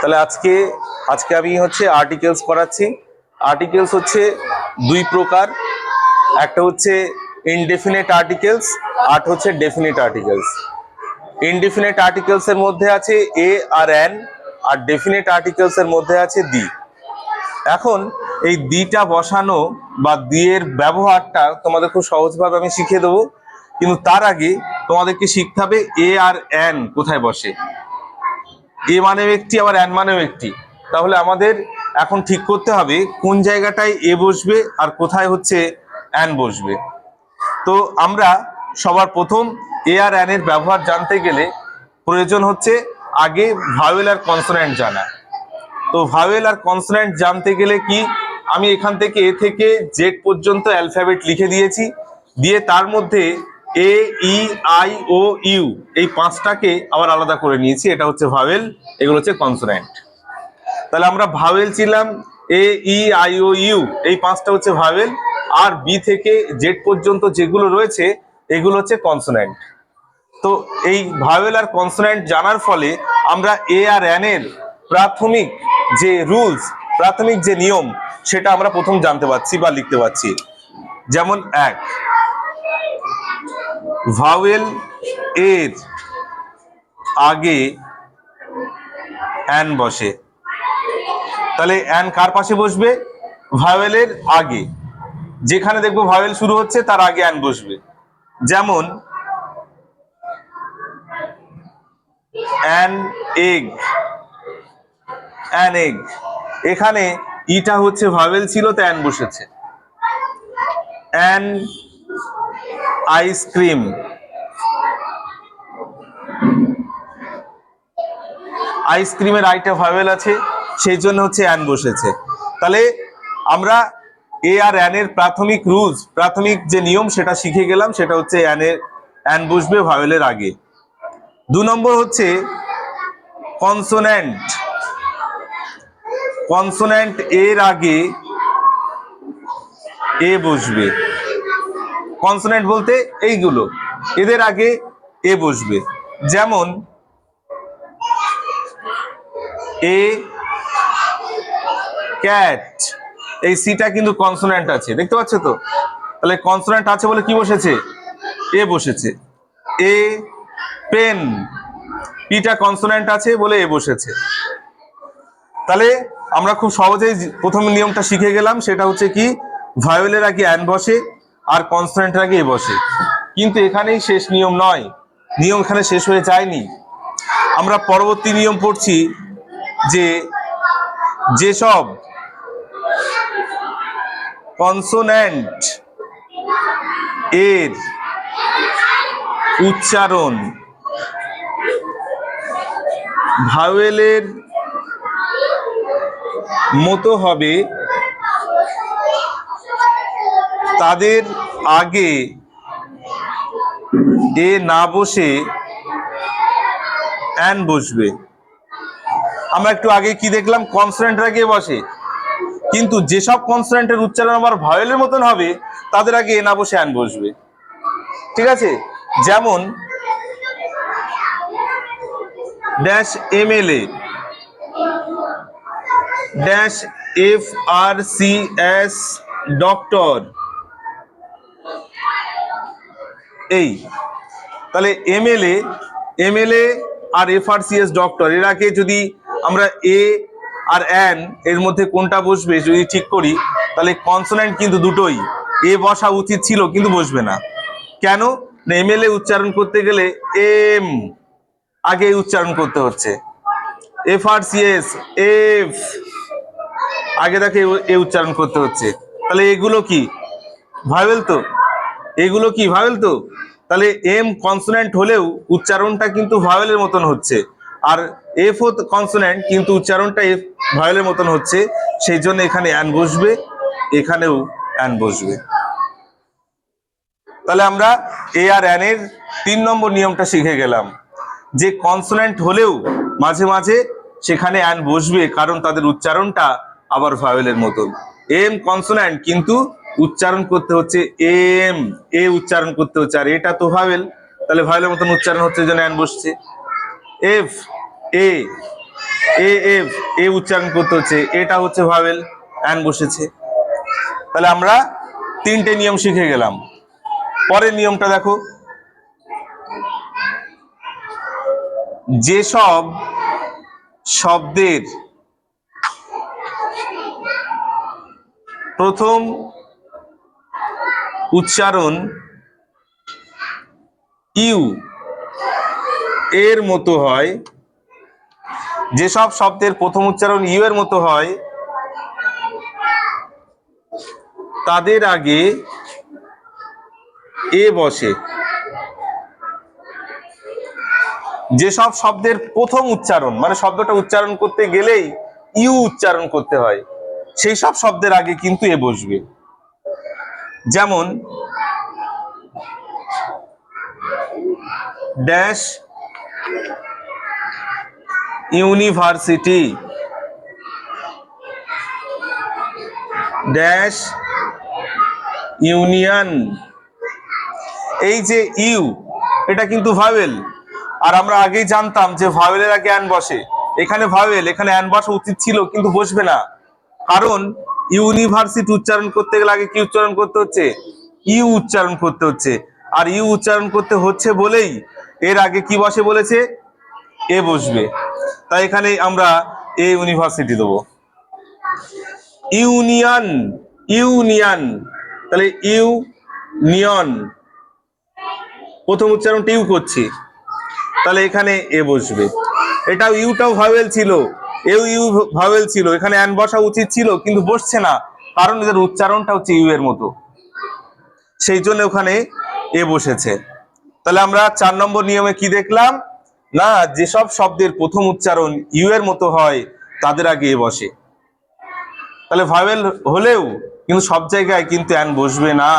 তাহলে আজকে আজকে আমি হচ্ছে আর্টিকেলস করাচ্ছি। আর্টিকেলস হচ্ছে দুই প্রকার, একটা হচ্ছে ইনডেফিনিট আর্টিকেলস, আর হচ্ছে ডেফিনিট আর্টিকেলস। ইনডেফিনিট আর্টিকেলস এর মধ্যে আছে এ আর এন, আর ডেফিনিট আর্টিকেলস এর মধ্যে আছে দি। এখন এই দিটা বসানো বা দি এর ব্যবহারটা তোমাদের খুব সহজভাবে আমি শিখিয়ে দেবো, কিন্তু তার আগে তোমাদেরকে শিখতে হবে এ আর এন কোথায় বসে। এ মানেও একটি, আবার এন মানেও একটি। তাহলে আমাদের এখন ঠিক করতে হবে কোন জায়গাটায় এ বসবে আর কোথায় হচ্ছে এন বসবে। তো আমরা সবার প্রথম এ আর এন এর ব্যবহার জানতে গেলে প্রয়োজন হচ্ছে আগে ভাওয়েল আর কনসোন্যান্ট জানা। তো ভাওয়েল আর কনসোন্যান্ট জানতে গেলে কি, আমি এখান থেকে এ থেকে জেড পর্যন্ত অ্যালফাবেট লিখে দিয়েছি, দিয়ে তার মধ্যে এ ই আই ও ইউ এই পাঁচটাকে আবার আলাদা করে নিয়েছি। এটা হচ্ছে ভাওয়েল, এগুলো হচ্ছে কনসোন্যান্ট। তাহলে আমরা ভাওয়েল ছিলাম এ ই আই ও ইউ, এই পাঁচটা হচ্ছে ভাওয়েল, আর বি থেকে জেড পর্যন্ত যেগুলো রয়েছে এগুলো হচ্ছে কনসোন্যান্ট। তো এই ভাওয়েল আর কনসোন্যান্ট জানার ফলে আমরা এ আর এন এর প্রাথমিক যে রুলস, প্রাথমিক যে নিয়ম, সেটা আমরা প্রথম জানতে পারছি বা লিখতে পারছি। যেমন এক, ভাওয়েল এর আগে এন বসে। তাহলে এন কার পাশে বসবে? ভাওয়েলের আগে। যেখানে দেখবো ভাওয়েল শুরু হচ্ছে তার আগে এন বসবে। যেমন অ্যান এগ, অ্যান এগ, এখানে ইটা হচ্ছে ভাওয়েল ছিল, তো অ্যান বসেছে। অ্যান আইসক্রিম, আইসক্রিমের আইটা ভাওয়েল আছে, সেই জন্য হচ্ছে অ্যান বসেছে। তাহলে আমরা এ আর অ্যান এর প্রাথমিক রুলস, প্রাথমিক যে নিয়ম সেটা শিখে গেলাম, সেটা হচ্ছে অ্যান বসবে ভাওয়েলের আগে। দু নম্বর হচ্ছে কনসোন্যান্ট। কনসোন্যান্ট এর আগে এ বসবে। কনসোন্যান্ট বলতে এইগুলো, এদের আগে এ বসবে। যেমন এ ক্যাট, এই সিটা কিন্তু কনসোন্যান্ট আছে, দেখতে পাচ্ছ তো? তাহলে কনসোন্যান্ট আছে বলে কি বসেছে? এ বসেছে। এ পেন, পিটা কনসোন্যান্ট আছে বলে এ বসেছে। তাহলে আমরা খুব সহজেই প্রথম নিয়মটা শিখে গেলাম, সেটা হচ্ছে কি, ভাওয়েলের আগে অ্যান বসে আর কনসোন্যান্টের আগে এ বসে। কিন্তু এখানেই শেষ নিয়ম নয়, নিয়ম এখানে শেষ হয়ে যায়নি। আমরা পরবর্তী নিয়ম পড়ছি যে যেসব কনসোন্যান্ট এর উচ্চারণ ভাওয়েলের মতো হবে তাদের আগে এ না বসে অ্যান বসবে। আমরা একটু আগে কি দেখলাম? কনসোন্যান্টের আগে বসে, কিন্তু যেসব কনসোন্যান্টের উচ্চারণ আবার ভাওয়েলের মতন হবে তাদের আগে এ না বসে অ্যান বসবে। ঠিক আছে? যেমন dash MLA, dash F R C S doctor, এই তাহলে এমএলএ, এমএলএ আর F R C S doctor, এর আগে যদি আমরা এ আর এন এর মধ্যে কোনটা বসবে যদি ঠিক করি, তাহলে কনসোন্যান্ট কিন্তু দুটোই, এ বসা উচিত ছিল কিন্তু বসবে না। কেন? না, এমএলএ উচ্চারণ করতে গেলে এম আগে উচ্চারণ করতে হচ্ছে, F R C S F আগে তাকে এ উচ্চারণ করতে হচ্ছে। তাহলে এগুলো কি ভাওয়েল? তো এগুলো কি ভাওয়েল? তো তাহলে এম কনসোন্যান্ট হলেও উচ্চারণটা কিন্তু ভাওয়েলের মতন হচ্ছে, আর এফ ও কনসোন্যান্ট কিন্তু উচ্চারণটা এফ ভাওয়েলের মতন হচ্ছে, সেই জন্য এখানে অ্যান বসবে, এখানেও অ্যান বসবে। তাহলে আমরা এ আর অ্যান এর 3 নম্বর নিয়মটা শিখে গেলাম, যে কনসোন্যান্ট হলেও মাঝে মাঝে সেখানে অ্যান বসবে, কারণ তাদের উচ্চারণটা আবার ভাওয়েলের মতন। এম কনসোন্যান্ট কিন্তু উচ্চারণ করতে হচ্ছে এম, এ উচ্চারণ করতে হচ্ছে, আর এটা তো ভাওয়েল, তাহলে ভাওয়েলের মতন উচ্চারণ হচ্ছে, জন্য অ্যান বসছে। এফ এ, এ এফ, এ উচ্চারণ করতে হচ্ছে, এটা হচ্ছে ভাওয়েল, অ্যান বসেছে। তাহলে আমরা তিনটে নিয়ম শিখে গেলাম। পরের নিয়মটা দেখো, যেসব শব্দের প্রথম উচ্চারণ ইউ এর মতো হয়, যেসব শব্দের প্রথম উচ্চারণ ইউ এর মতো হয় তাদের আগে এ বসে। যেসব শব্দের প্রথম উচ্চারণ মানে শব্দটা উচ্চারণ করতে গেলেই ইউ উচ্চারণ করতে হয়, সেই সব শব্দের আগে কিন্তু এ বসবে। যেমন ড্যাশ ইউনিভার্সিটি, ড্যাশ ইউনিয়ন। এই যে ইউ, এটা কিন্তু ভাওয়েল, আর আমরা আগেই জানতাম যে ভাওয়েলের আগে অ্যান বসে। এখানে ভাওয়েল, এখানে অ্যান বসা উচিত ছিল কিন্তু বসবে না, কারণ ইউনিভার্সিটি উচ্চারণ করতে গেলে আগে কি উচ্চারণ করতে হচ্ছে? ইউ উচ্চারণ করতে হচ্ছে। আর ইউ উচ্চারণ করতে হচ্ছে বলেই এর আগে কি বসে বলেছে? এ বসবে। তাই এখানে আমরা এ ইউনিভার্সিটি দেবো। ইউনিয়ন, ইউনিয়ন, তাহলে ইউনিয়ন, প্রথম উচ্চারণটা ইউ করছি, তাহলে এখানে এ বসবে। এটাও ইউটাও ভাওয়েল ছিল, এও ইউ ভাওয়েল ছিল, এখানে অ্যান বসা উচিত ছিল কিন্তু বসছে না, কারণ এদের উচ্চারণটা হচ্ছে ইউ এর মতো, সেই জন্য ওখানে এ বসেছে। তাহলে আমরা 4 নম্বর নিয়মে কি দেখলাম? না, যেসব শব্দের প্রথম উচ্চারণ ইউ এর মতো হয় তাদের আগে এ বসে। তাহলে ভাওয়েল হলেও কিন্তু সব জায়গায় কিন্তু অ্যান বসবে না।